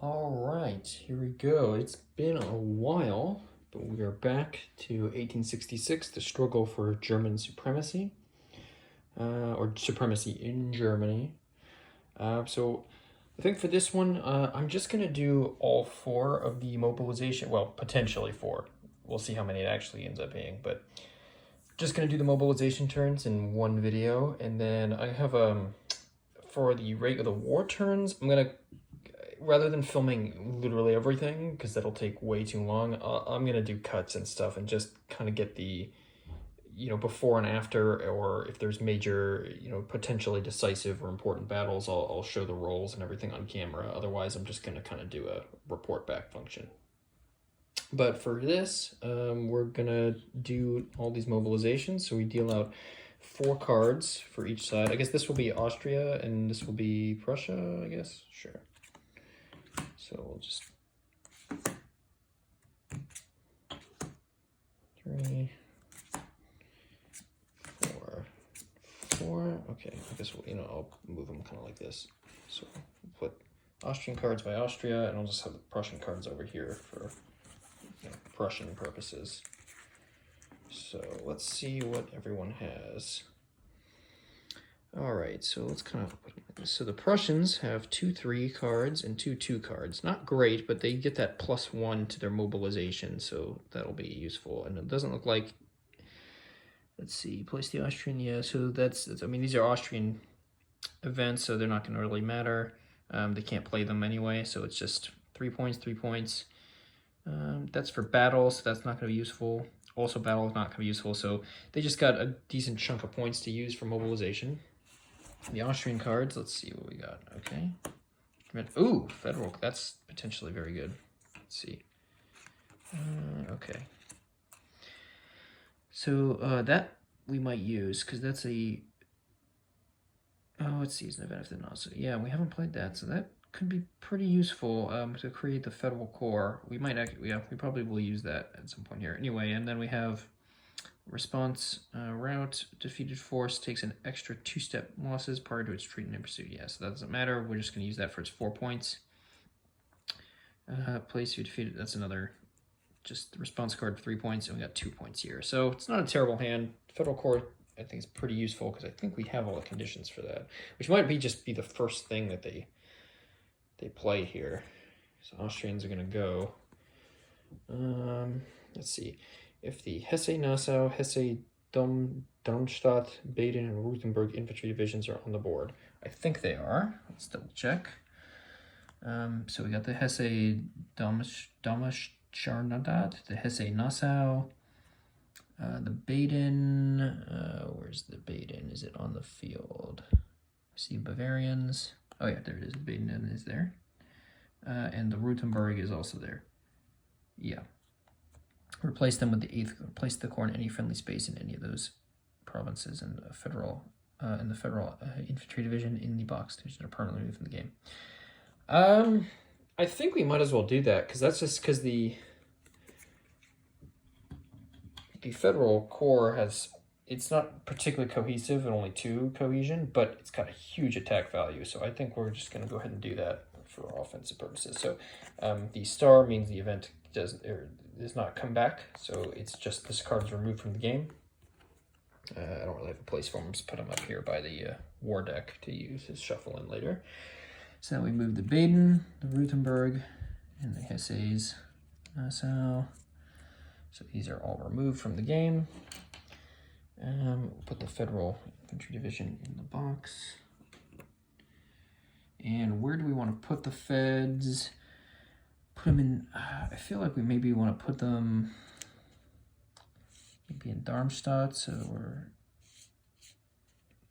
All right, here we go. It's been a while, but we are back to 1866, the struggle for German supremacy, or supremacy in Germany. So I think for this one, I'm just going to do all four of the mobilization, well, potentially four. We'll see how many it actually ends up being, but just going to do the mobilization turns in one video, and then I have, for the rate of the war turns, I'm going to, rather than filming literally everything, because that'll take way too long, I'm going to do cuts and stuff and just kind of get the, before and after, or if there's major, potentially decisive or important battles, I'll show the rolls and everything on camera. Otherwise, I'm just going to kind of do a report back function. But for this, we're going to do all these mobilizations. So we deal out 4 cards for each side. I guess this will be Austria and this will be Prussia, I guess. Sure. So we'll just 3, 4, 4. Okay, I guess I'll move them kind of like this. So we'll put Austrian cards by Austria, and I'll just have the Prussian cards over here for Prussian purposes. So let's see what everyone has. All right, so let's kind of put them like this. So the Prussians have 2-3 cards and 2-2 cards. Not great, but they get that +1 to their mobilization, so that'll be useful. And it doesn't look like, let's see, place the Austrian, yeah, so that's I mean, these are Austrian events, so they're not going to really matter. They can't play them anyway, so it's just 3 points, 3 points. That's for battle, so that's not going to be useful. Also, battle is not going to be useful, so they just got a decent chunk of points to use for mobilization. The Austrian cards, let's see what we got. Okay. Ooh, federal. That's potentially very good. Let's see. Okay. So that we might use, because that's a... Oh, let's see. It's an event of the Nazi. Yeah, we haven't played that, so that could be pretty useful to create the federal core. We might actually, yeah, we probably will use that at some point here. Anyway, and then we have response route. Defeated force takes an extra 2-step losses prior to its treatment and pursuit. Yeah, so that doesn't matter. We're just going to use that for its 4 points. Place you defeated. That's another just the response card, 3 points, and we got 2 points here. So it's not a terrible hand. Federal core, I think, is pretty useful because I think we have all the conditions for that, which might be just be the first thing that they play here. So Austrians are going to go. Let's see. If the Hesse-Nassau, Hesse-Darmstadt, Baden, and Württemberg infantry divisions are on the board. I think they are. Let's double check. So we got the Hesse-Darmstadt, the Hesse-Nassau, the Baden. Where's the Baden? Is it on the field? I see Bavarians. Oh yeah, there it is. Baden is there. And the Württemberg is also there. Yeah. Replace them with the 8th. Place the core in any friendly space in any of those provinces and the federal infantry division in the box division are permanently removed from the game. I think we might as well do that because that's just because the federal core has, it's not particularly cohesive and only 2 cohesion, but it's got a huge attack value. So I think we're just going to go ahead and do that for offensive purposes. So the star means the event does not come back, so it's just this card is removed from the game. I don't really have a place for them, just put them up here by the war deck to use as shuffle in later. So now we move the Baden, the Württemberg, and the Hesses, Nassau. So these are all removed from the game. We'll put the Federal Infantry Division in the box. And where do we want to put the Feds? Put them in, I feel like we maybe want to put them maybe in Darmstadt, so we're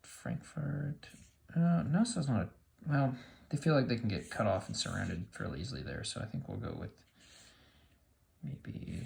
Frankfurt. Nassau's not, well, they feel like they can get cut off and surrounded fairly easily there, so I think we'll go with maybe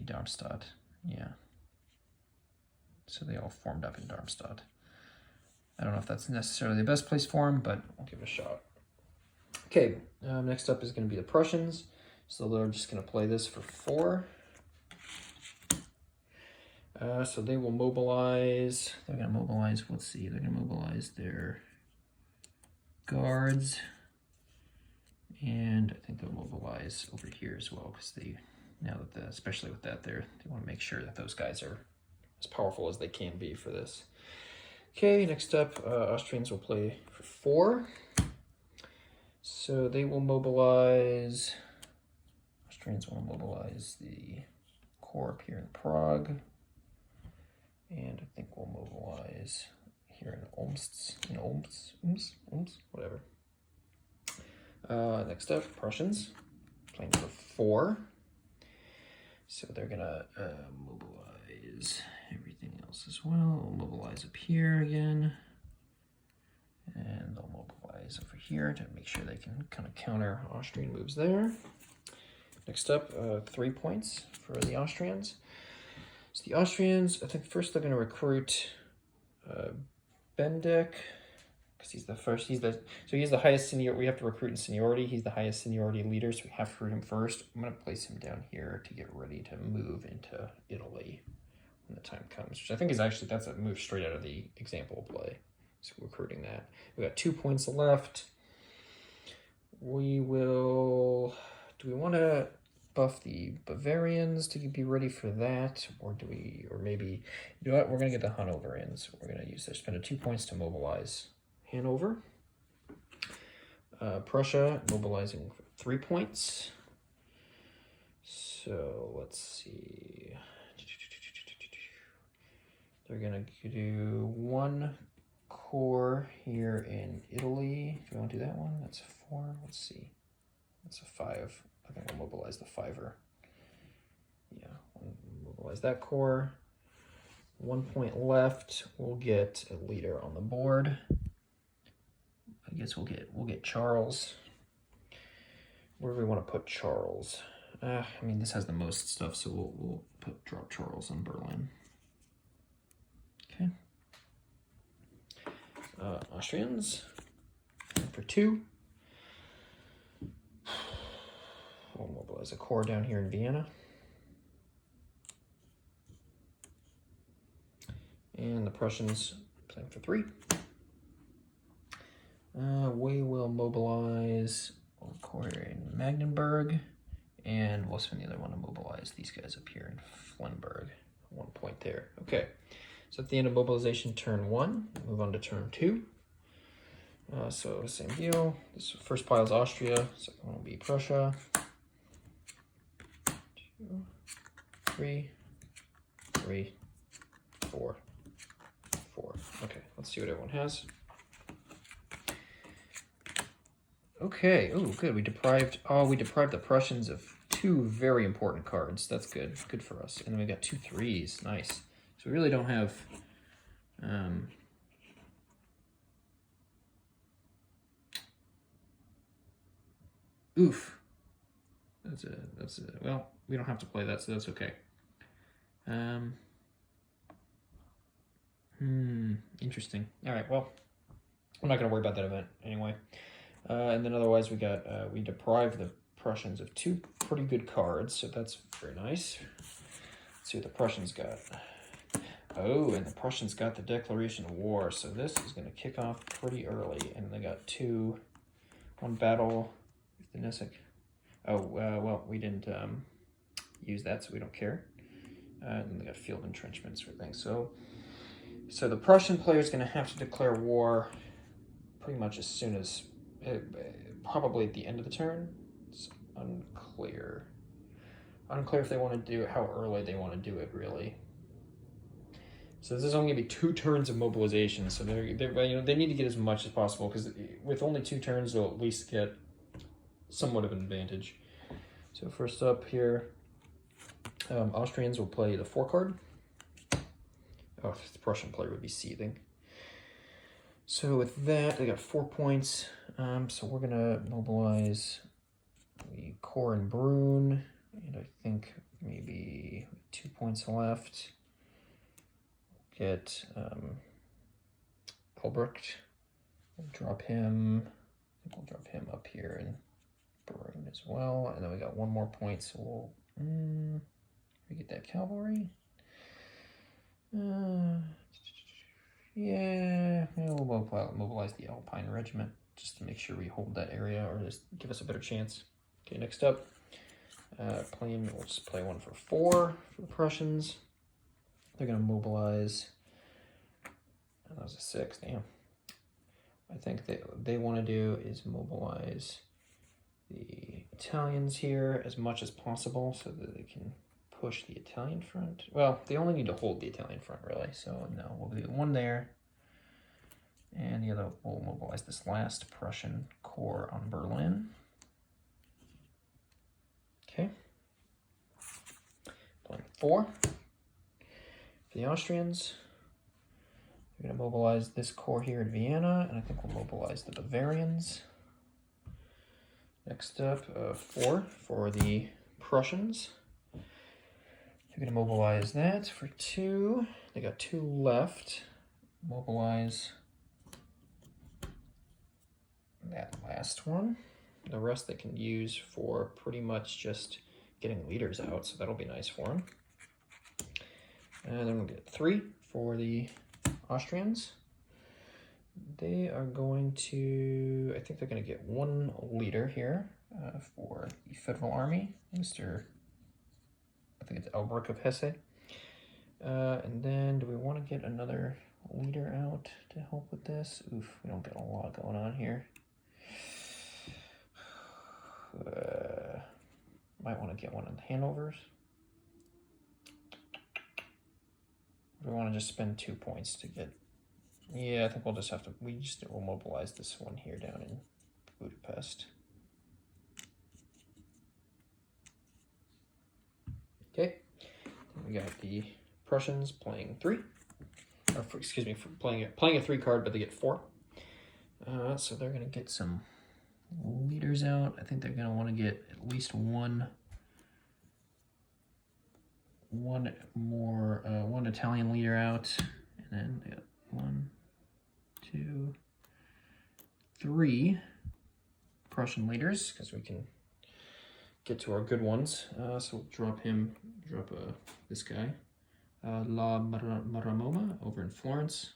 Darmstadt, yeah. So they all formed up in Darmstadt. I don't know if that's necessarily the best place for them, but we'll give it a shot. Okay, next up is going to be the Prussians. So they're just going to play this for 4. So they will mobilize. They're going to mobilize, let's see, they're going to mobilize their guards. And I think they'll mobilize over here as well, because they, now that especially with that, they want to make sure that those guys are as powerful as they can be for this. Okay, next up, Austrians will play for 4. So they will mobilize, Austrians want to mobilize the corps up here in Prague. And I think we'll mobilize here in Omsk, whatever. Next up, Prussians, playing for 4. So they're gonna mobilize everything else as well. We'll mobilize up here again. And they'll mobilize over here to make sure they can kind of counter Austrian moves there. Next up, 3 points for the Austrians. So the Austrians, I think first they're going to recruit Bendik, because he's the first. He's the highest senior. We have to recruit in seniority. He's the highest seniority leader, so we have to recruit him first. I'm going to place him down here to get ready to move into Italy when the time comes, which I think is actually, that's a move straight out of the example play. So recruiting that. We got 2 points left. We will. Do we want to buff the Bavarians to be ready for that, or do we? Or maybe, you know what? We're gonna get the Hanoverians. We're gonna use this. Spend 2 points to mobilize Hanover. Prussia mobilizing 3 points. So let's see. They're gonna do 1 corps here in Italy. Do we want to do that one? That's 4. Let's see. That's a 5. I think we'll mobilize the 5er. Yeah, we'll mobilize that corps. 1 point left. We'll get a leader on the board. I guess we'll get Charles. Where do we want to put Charles? I mean, this has the most stuff, so we'll drop Charles on Berlin. Okay. Austrians for 2. We'll mobilize a corps down here in Vienna. And the Prussians playing for 3. We will mobilize a corps in Magdeburg, and we'll spend the other one to mobilize these guys up here in Flenberg. 1 point there. Okay, so at the end of mobilization turn 1, move on to turn 2. So same deal. This first pile is Austria, second one will be Prussia. 2, 3, 3, 4, 4. Okay, let's see what everyone has. Okay, oh good, we deprived the Prussians of 2 very important cards. That's good, good for us. And then we got 2 3s, nice. So we really don't have, oof. That's a, well, we don't have to play that, so that's okay. Interesting. All right, well, I'm not gonna worry about that event anyway. And then otherwise we got, we deprived the Prussians of 2 pretty good cards, so that's very nice. Let's see what the Prussians got. Oh, and the Prussians got the declaration of war, so this is going to kick off pretty early. And they got 1 battle with the Nisic. Oh, well, we didn't use that, so we don't care. And then they got field entrenchments for things. So the Prussian player is going to have to declare war pretty much as soon as, probably at the end of the turn. It's unclear. Unclear if they want to do it, how early they want to do it, really. So this is only going to be 2 turns of mobilization, so they need to get as much as possible, because with only 2 turns, they'll at least get somewhat of an advantage. So first up here, Austrians will play the 4 card. Oh, the Prussian player would be seething. So with that, they got 4 points. So we're gonna mobilize the corps in Brunn, and I think maybe 2 points left. Get Albrecht. We'll drop him. I think we'll drop him up here in Brunn as well. And then we got 1 more point, so we'll we get that cavalry. Yeah, we'll mobilize the Alpine Regiment just to make sure we hold that area, or just give us a better chance. Okay, next up, we'll just play one for 4 for the Prussians. They're gonna mobilize. Oh, that was a 6. Damn. I think they want to do is mobilize the Italians here as much as possible so that they can push the Italian front. Well, they only need to hold the Italian front, really. So, no, we'll do one there. And the other, we'll mobilize this last Prussian corps on Berlin. Okay. Playing 4. For the Austrians, we're going to mobilize this corps here in Vienna, and I think we'll mobilize the Bavarians. Next up, 4 for the Prussians. They're going to mobilize that for 2. They got 2 left. Mobilize that last one. The rest they can use for pretty much just getting leaders out, so that'll be nice for them. And then we'll get 3 for the Austrians. They are going to, I think they're going to get 1 leader here for the Federal Army, Mr. I think it's Albrecht of Hesse. And then do we want to get another leader out to help with this? Oof, we don't get a lot going on here. Might want to get one of the Hanovers. We want to just spend 2 points to get. Yeah, I think we'll just have to. We'll mobilize this one here down in Budapest. Okay, then we got the Prussians playing 3. Excuse me, playing a 3 card, but they get 4. So they're gonna get some leaders out. I think they're gonna want to get at least one Italian leader out, and then they got 1, 2, 3 Prussian leaders because we can get to our good ones. So we'll drop this guy, La Maramoma over in Florence.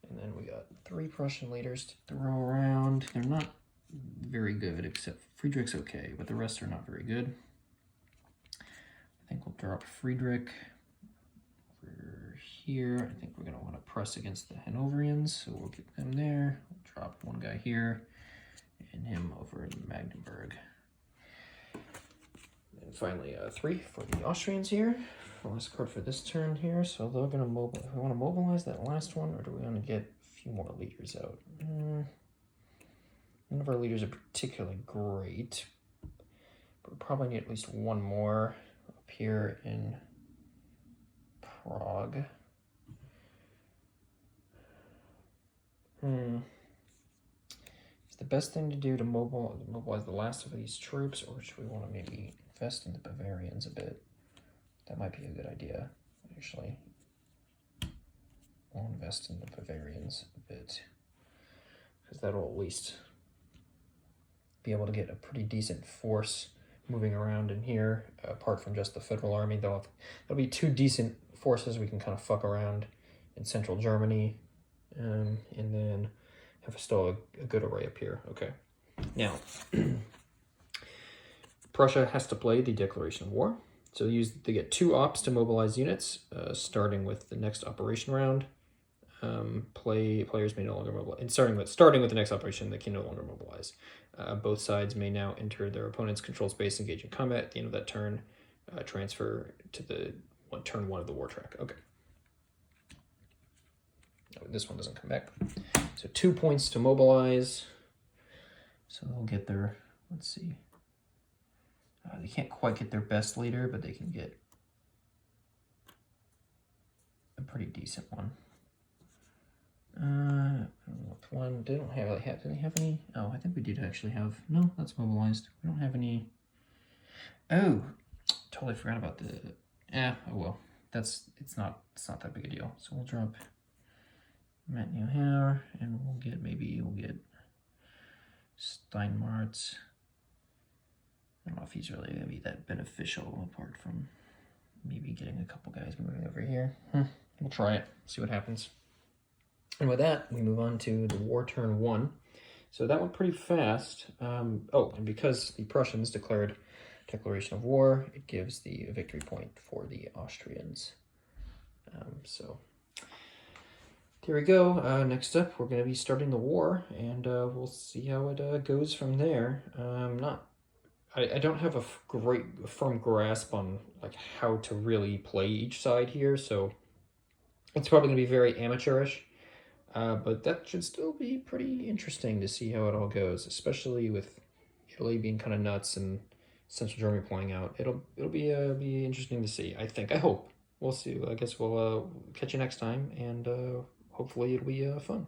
And then we got 3 Prussian leaders to throw around. They're not very good, except Friedrich's okay, but the rest are not very good. I think we'll drop Friedrich over here. I think we're going to want to press against the Hanoverians, so we'll get them there. We'll drop one guy here and him over in Magdeburg. And finally, 3 for the Austrians here. Last card for this turn here. So they're going to mobilize. We want to mobilize that last one, or do we want to get a few more leaders out? None of our leaders are particularly great, but we probably need at least 1 more up here in Prague. Is the best thing to do to mobilize the last of these troops, or should we want to maybe invest in the Bavarians a bit? That might be a good idea, actually. We'll invest in the Bavarians a bit, because that'll at least be able to get a pretty decent force moving around in here, apart from just the Federal Army. There'll be 2 decent forces we can kind of fuck around in central Germany, and then have still a good array up here. Okay, now Prussia has to play the declaration of war. So they get 2 ops to mobilize units, starting with the next operation round. Players may no longer mobilize. And starting with the next operation, they can no longer mobilize. Both sides may now enter their opponent's control space, engage in combat. At the end of that turn, transfer to the turn 1 of the war track. Okay. Oh, this one doesn't come back. So 2 points to mobilize. So they'll get their, let's see. They can't quite get their best leader, but they can get a pretty decent one. I don't know which one. They don't have. Do they have any? Oh, I think we did actually have. No, that's mobilized. We don't have any. Oh, totally forgot about the. Oh well. It's not that big a deal. So we'll drop Matt Neuhauer, and we'll get Steinmartz. I don't know if he's really going to be that beneficial, apart from maybe getting a couple guys moving over here. We'll try it, see what happens. And with that, we move on to the war turn 1. So that went pretty fast. Oh, and because the Prussians declared declaration of war, it gives the victory point for the Austrians. So here we go. Next up, we're going to be starting the war, and we'll see how it goes from there. I don't have a firm grasp on like how to really play each side here, so it's probably going to be very amateurish. But that should still be pretty interesting to see how it all goes, especially with Italy being kind of nuts and Central Germany playing out. It'll be interesting to see. I think. I hope. We'll see. I guess we'll catch you next time, and hopefully it'll be fun.